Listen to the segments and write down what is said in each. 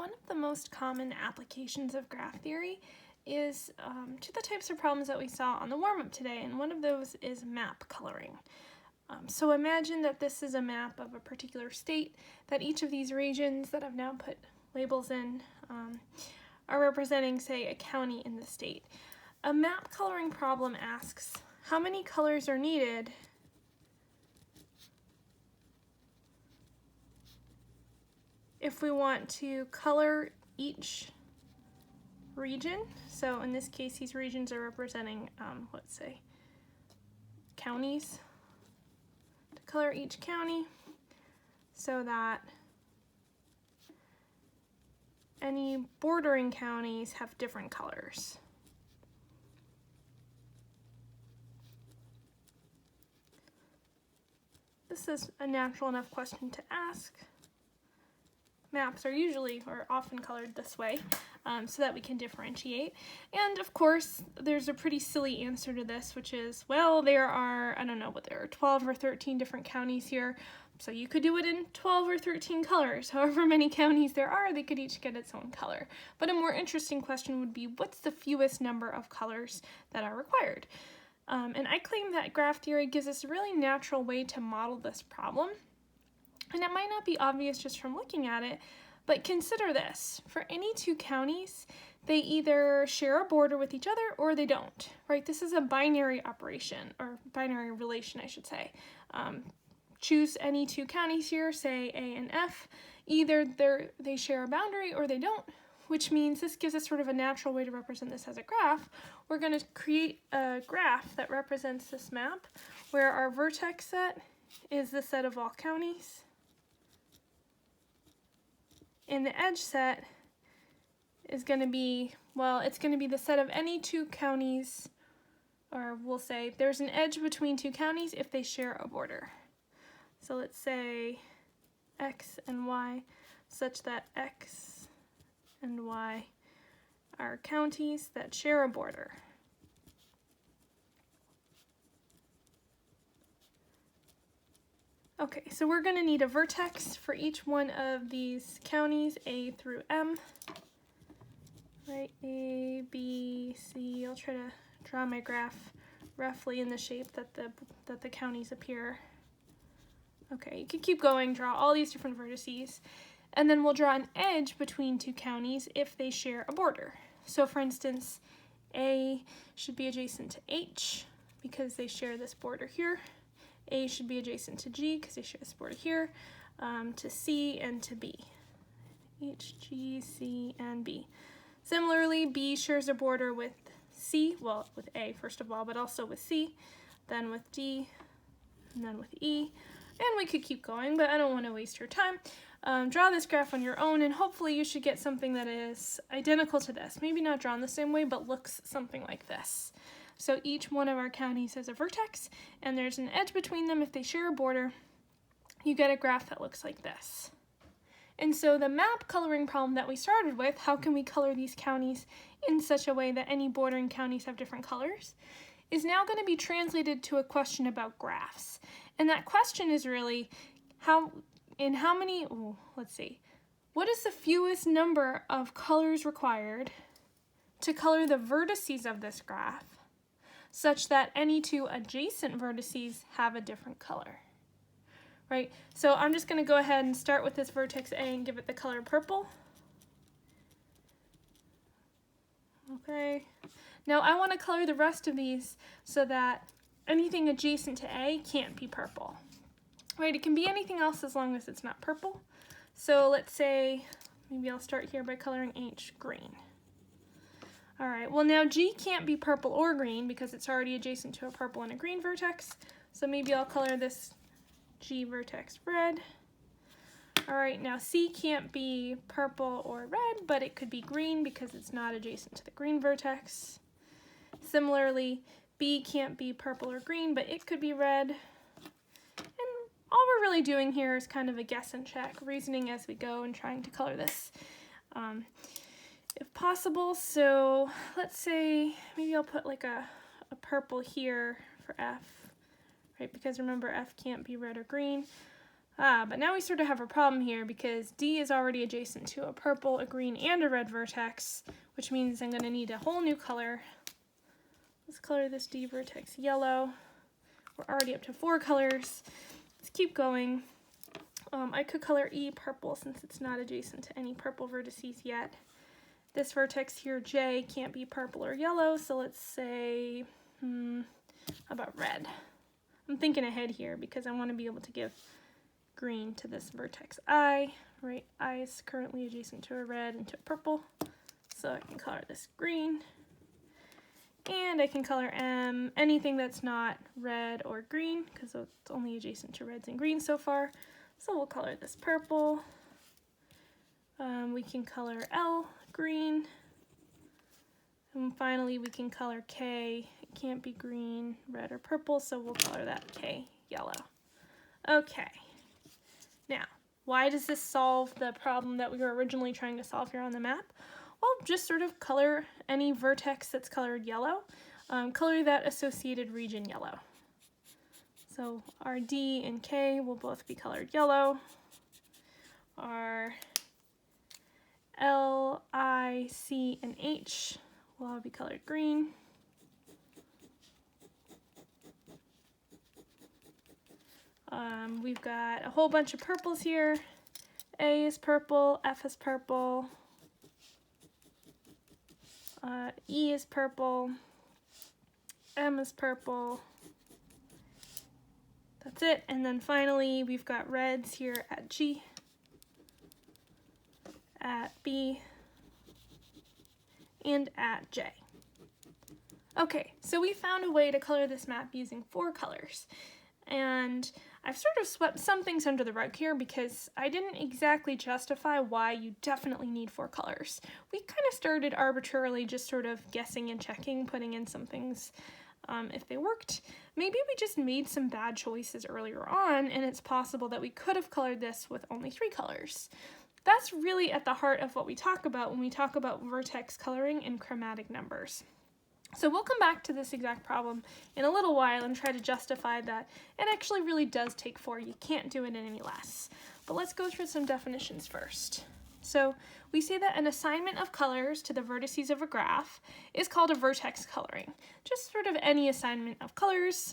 one of the most common applications of graph theory is to the types of problems that we saw on the warm-up today, and one of those is map coloring. So imagine that this is a map of a particular state, that each of these regions that I've now put labels in are representing, say, a county in the state. A map coloring problem asks how many colors are needed if we want to color each region. So in this case, these regions are representing, let's say, counties. To color each county so that any bordering counties have different colors. This is a natural enough question to ask. Maps are usually or often colored this way so that we can differentiate. And of course, there's a pretty silly answer to this, which is, well, there are, I don't know, but there are 12 or 13 different counties here. So you could do it in 12 or 13 colors. However many counties there are, they could each get its own color. But a more interesting question would be, what's the fewest number of colors that are required? And I claim that graph theory gives us a really natural way to model this problem. And it might not be obvious just from looking at it, but consider this. For any two counties, they either share a border with each other or they don't, right? This is a binary operation, or binary relation, I should say. Choose any two counties here, say A and F. Either they share a boundary or they don't, which means this gives us sort of a natural way to represent this as a graph. We're going to create a graph that represents this map, where our vertex set is the set of all counties, and the edge set is going to be, well, it's going to be the set of any two counties, or we'll say there's an edge between two counties if they share a border. So let's say X and Y, such that X and Y are counties that share a border. Okay, so we're going to need a vertex for each one of these counties, A through M. Right, A, B, C. I'll try to draw my graph roughly in the shape that the counties appear. Okay, you can keep going, draw all these different vertices, and then we'll draw an edge between two counties if they share a border. So for instance, A should be adjacent to H because they share this border here. A should be adjacent to G because they share this border here, to C and to B. H, G, C, and B. Similarly, B shares a border with C, well, with A first of all, but also with C, then with D, and then with E. And we could keep going, but I don't want to waste your time. Draw this graph on your own, and hopefully you should get something that is identical to this. Maybe not drawn the same way, but looks something like this. So each one of our counties has a vertex, and there's an edge between them if they share a border. You get a graph that looks like this. And so the map coloring problem that we started with, how can we color these counties in such a way that any bordering counties have different colors, is now going to be translated to a question about graphs. And that question is really, what is the fewest number of colors required to color the vertices of this graph such that any two adjacent vertices have a different color, right? So I'm just going to go ahead and start with this vertex A and give it the color purple. Okay. Now I want to color the rest of these so that anything adjacent to A can't be purple, right? It can be anything else as long as it's not purple. So let's say, maybe I'll start here by coloring H green. All right, well now G can't be purple or green because it's already adjacent to a purple and a green vertex. So maybe I'll color this G vertex red. All right, now C can't be purple or red, but it could be green because it's not adjacent to the green vertex. Similarly, B can't be purple or green, but it could be red. And all we're really doing here is kind of a guess and check, reasoning as we go and trying to color this if possible. So let's say maybe I'll put like a purple here for F, right? Because remember, F can't be red or green. But now we sort of have a problem here because D is already adjacent to a purple, a green, and a red vertex, which means I'm going to need a whole new color. Let's color this D vertex yellow. We're already up to 4 colors. Let's keep going. I could color E purple since it's not adjacent to any purple vertices yet. This vertex here, J, can't be purple or yellow, so let's say, how about red? I'm thinking ahead here because I want to be able to give green to this vertex I, right? I is currently adjacent to a red and to a purple, so I can color this green. And I can color M, anything that's not red or green, because it's only adjacent to reds and greens so far. So we'll color this purple. We can color L green. And finally we can color K. It can't be green, red, or purple, so we'll color that K yellow. Okay. Now, why does this solve the problem that we were originally trying to solve here on the map? Well, just sort of color any vertex that's colored yellow. Color that associated region yellow. So our D and K will both be colored yellow. Our L, I, C, and H will all be colored green. We've got a whole bunch of purples here. A is purple, F is purple, E is purple, M is purple. That's it. And then finally, we've got reds here at G, at B, and at J. Okay, so we found a way to color this map using 4 colors. And I've sort of swept some things under the rug here because I didn't exactly justify why you definitely need 4 colors. We kind of started arbitrarily just sort of guessing and checking, putting in some things if they worked. Maybe we just made some bad choices earlier on, and it's possible that we could have colored this with only 3 colors. That's really at the heart of what we talk about when we talk about vertex coloring and chromatic numbers. So we'll come back to this exact problem in a little while and try to justify that it actually really does take 4. You can't do it in any less. But let's go through some definitions first. So we say that an assignment of colors to the vertices of a graph is called a vertex coloring. Just sort of any assignment of colors.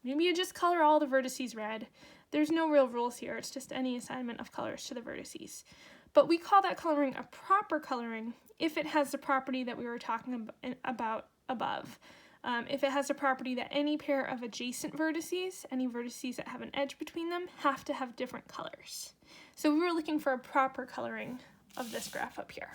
Maybe you just color all the vertices red. There's no real rules here. It's just any assignment of colors to the vertices. But we call that coloring a proper coloring if it has the property that we were talking about above. If it has the property that any pair of adjacent vertices, any vertices that have an edge between them, have to have different colors. So we were looking for a proper coloring of this graph up here.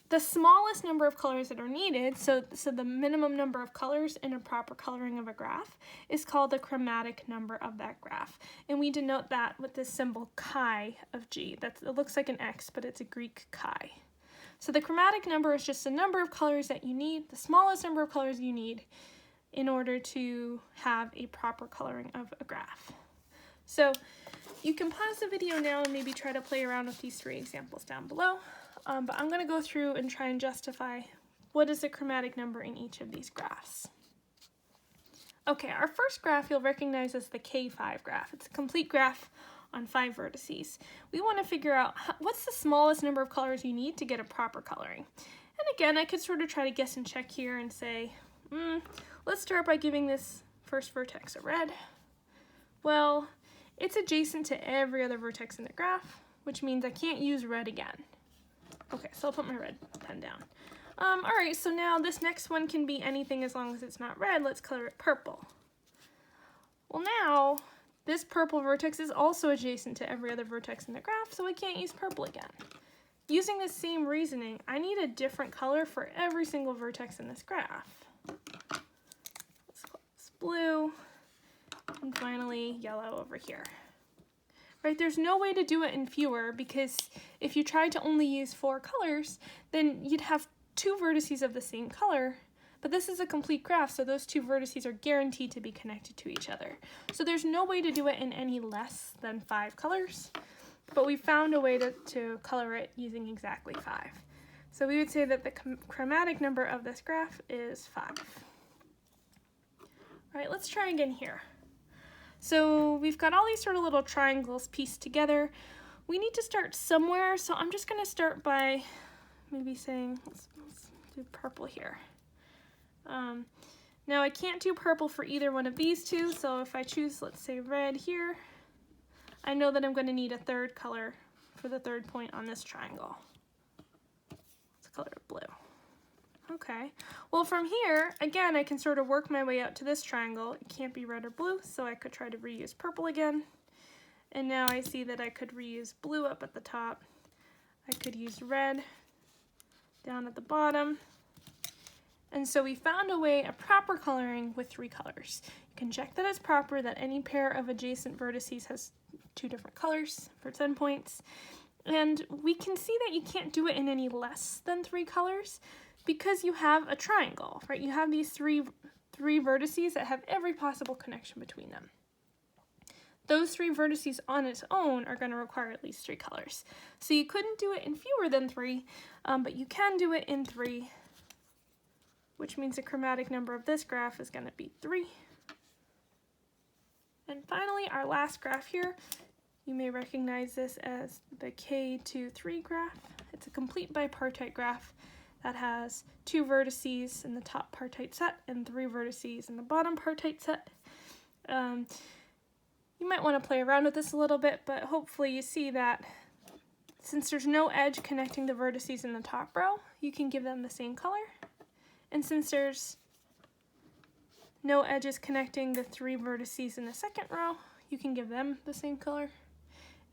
The smallest number of colors that are needed, so the minimum number of colors in a proper coloring of a graph, is called the chromatic number of that graph. And we denote that with this symbol chi of G. It looks like an X, but it's a Greek chi. So the chromatic number is just the number of colors that you need, the smallest number of colors you need in order to have a proper coloring of a graph. So you can pause the video now and maybe try to play around with these 3 examples down below. But I'm going to go through and try and justify what is the chromatic number in each of these graphs. Okay, our first graph you'll recognize as the K5 graph. It's a complete graph on 5 vertices. We want to figure out what's the smallest number of colors you need to get a proper coloring. And again, I could sort of try to guess and check here and say, let's start by giving this first vertex a red. Well, it's adjacent to every other vertex in the graph, which means I can't use red again. Okay, so I'll put my red pen down. All right, so now this next one can be anything as long as it's not red. Let's color it purple. Well, now this purple vertex is also adjacent to every other vertex in the graph, so I can't use purple again. Using the same reasoning, I need a different color for every single vertex in this graph. Let's call this blue, and finally yellow over here. Right, there's no way to do it in fewer because if you tried to only use 4 colors, then you'd have 2 vertices of the same color, but this is a complete graph, so those 2 vertices are guaranteed to be connected to each other. So there's no way to do it in any less than 5 colors, but we found a way to color it using exactly 5. So we would say that the chromatic number of this graph is 5. All right, let's try again here. So we've got all these sort of little triangles pieced together. We need to start somewhere, so I'm just going to start by maybe saying, let's do purple here. Now I can't do purple for either one of these two, so if I choose, let's say, red here, I know that I'm going to need a third color for the third point on this triangle. Let's color it blue. Okay, well from here, again, I can sort of work my way out to this triangle. It can't be red or blue, so I could try to reuse purple again. And now I see that I could reuse blue up at the top. I could use red down at the bottom. And so we found a way of proper coloring with 3 colors. You can check that it's proper, that any pair of adjacent vertices has 2 different colors for its endpoints. And we can see that you can't do it in any less than 3 colors because you have a triangle, right? You have these three vertices that have every possible connection between them. Those 3 vertices on its own are going to require at least 3 colors. So you couldn't do it in fewer than 3, but you can do it in 3, which means the chromatic number of this graph is going to be 3. And finally, our last graph here, you may recognize this as the K23 graph. It's a complete bipartite graph that has 2 vertices in the top partite set and 3 vertices in the bottom partite set. You might want to play around with this a little bit, but hopefully you see that since there's no edge connecting the vertices in the top row, you can give them the same color. And since there's no edges connecting the 3 vertices in the second row, you can give them the same color.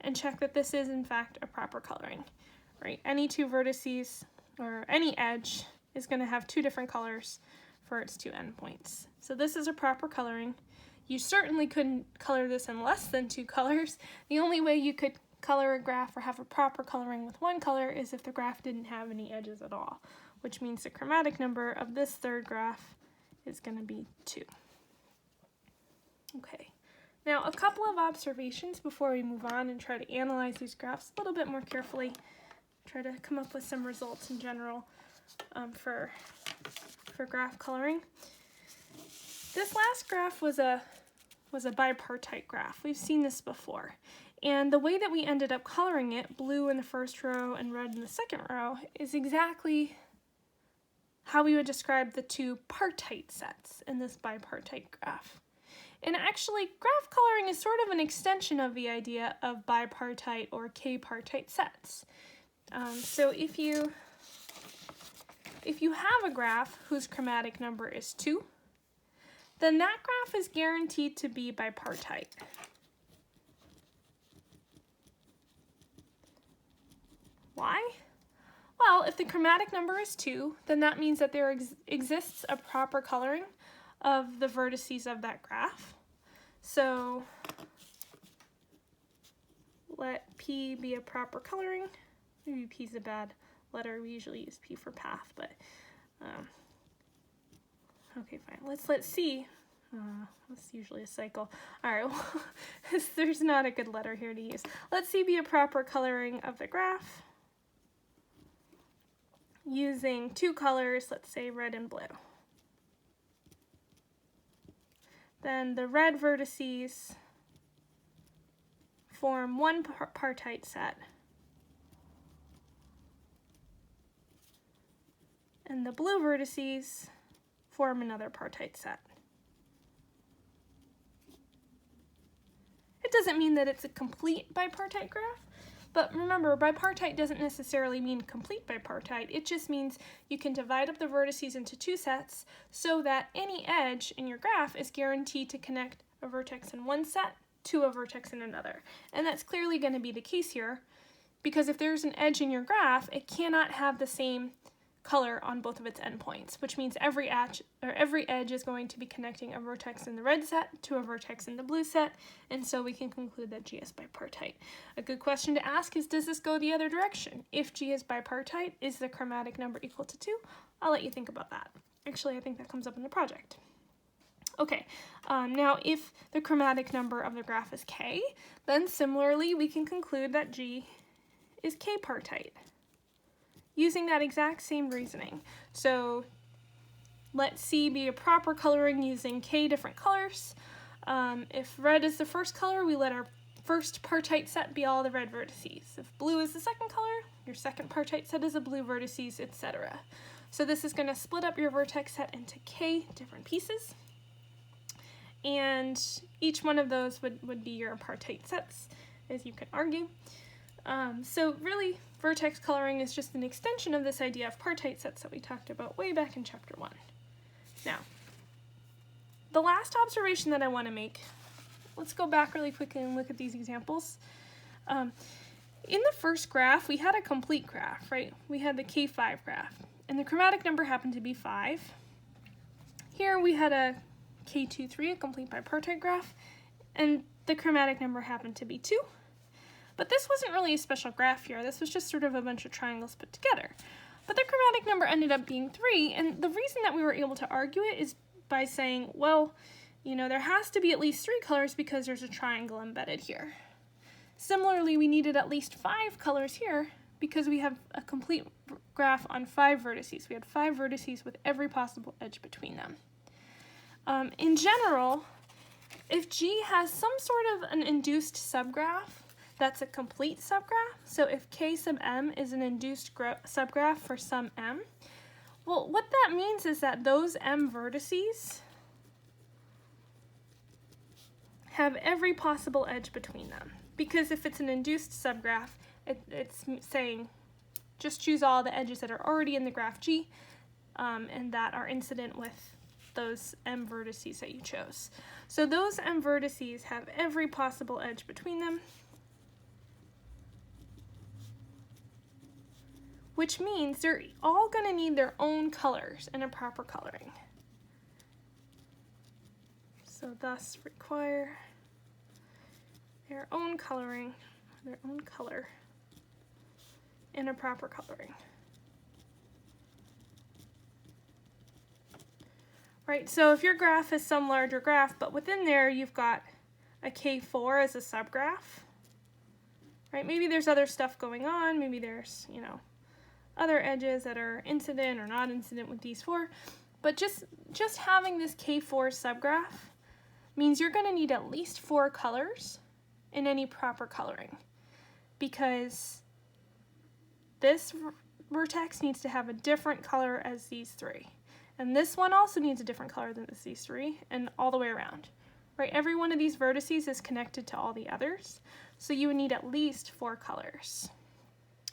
And check that this is in fact a proper coloring, right? Any 2 vertices or any edge is going to have 2 different colors for its 2 endpoints. So this is a proper coloring. You certainly couldn't color this in less than 2 colors. The only way you could color a graph or have a proper coloring with 1 color is if the graph didn't have any edges at all, which means the chromatic number of this third graph is going to be 2. Okay, now a couple of observations before we move on and try to analyze these graphs a little bit more carefully, try to come up with some results in general for graph coloring. This last graph was a bipartite graph. We've seen this before. And the way that we ended up coloring it, blue in the first row and red in the second row, is exactly how we would describe the 2 partite sets in this bipartite graph. And actually, graph coloring is sort of an extension of the idea of bipartite or K-partite sets. So if you have a graph whose chromatic number is 2, then that graph is guaranteed to be bipartite. Why? Well, if the chromatic number is 2, then that means that there exists a proper coloring of the vertices of that graph. So let P be a proper coloring. Maybe P is a bad letter. We usually use P for path, but okay, fine. Let's see. That's usually a cycle. All right, well, there's not a good letter here to use. Let's see be a proper coloring of the graph using 2 colors, let's say red and blue. Then the red vertices form one partite set, and the blue vertices form another partite set. It doesn't mean that it's a complete bipartite graph, but remember, bipartite doesn't necessarily mean complete bipartite. It just means you can divide up the vertices into 2 sets so that any edge in your graph is guaranteed to connect a vertex in one set to a vertex in another. And that's clearly going to be the case here, because if there's an edge in your graph, it cannot have the same color on both of its endpoints, which means every edge is going to be connecting a vertex in the red set to a vertex in the blue set, and so we can conclude that G is bipartite. A good question to ask is, does this go the other direction? If G is bipartite, is the chromatic number equal to 2? I'll let you think about that. Actually, I think that comes up in the project. Okay, now if the chromatic number of the graph is K, then similarly we can conclude that G is K-partite, using that exact same reasoning. So let C be a proper coloring using K different colors. If red is the first color, we let our first partite set be all the red vertices. If blue is the second color, your second partite set is a blue vertices, etc. So this is going to split up your vertex set into k different pieces, and each one of those would be your partite sets, as you can argue. So really, vertex coloring is just an extension of this idea of partite sets that we talked about way back in chapter 1. Now, the last observation that I want to make, let's go back really quickly and look at these examples. In the first graph, we had a complete graph, right? We had the K5 graph, and the chromatic number happened to be 5. Here we had a K23, a complete bipartite graph, and the chromatic number happened to be 2. But this wasn't really a special graph here. This was just sort of a bunch of triangles put together. But the chromatic number ended up being 3, and the reason that we were able to argue it is by saying, well, you know, there has to be at least 3 colors because there's a triangle embedded here. Similarly, we needed at least 5 colors here because we have a complete graph on 5 vertices. We had 5 vertices with every possible edge between them. In general, if G has some sort of an induced subgraph, that's a complete subgraph. So if K sub m is an induced subgraph for some m, well, what that means is that those m vertices have every possible edge between them. Because if it's an induced subgraph, it's saying just choose all the edges that are already in the graph G and that are incident with those m vertices that you chose. So those m vertices have every possible edge between them, which means they're all going to need their own colors and a proper coloring. So thus require their own coloring, their own color, and a proper coloring. Right, so if your graph is some larger graph, but within there you've got a K4 as a subgraph, right? Maybe there's other stuff going on, maybe there's, you know, other edges that are incident or not incident with these 4, but just having this K4 subgraph means you're going to need at least 4 colors in any proper coloring, because this vertex needs to have a different color as these 3, and this one also needs a different color than these 3, and all the way around, right? Every one of these vertices is connected to all the others, so you would need at least 4 colors.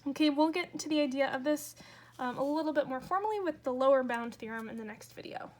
Okay, we'll get into the idea of this a little bit more formally with the lower bound theorem in the next video.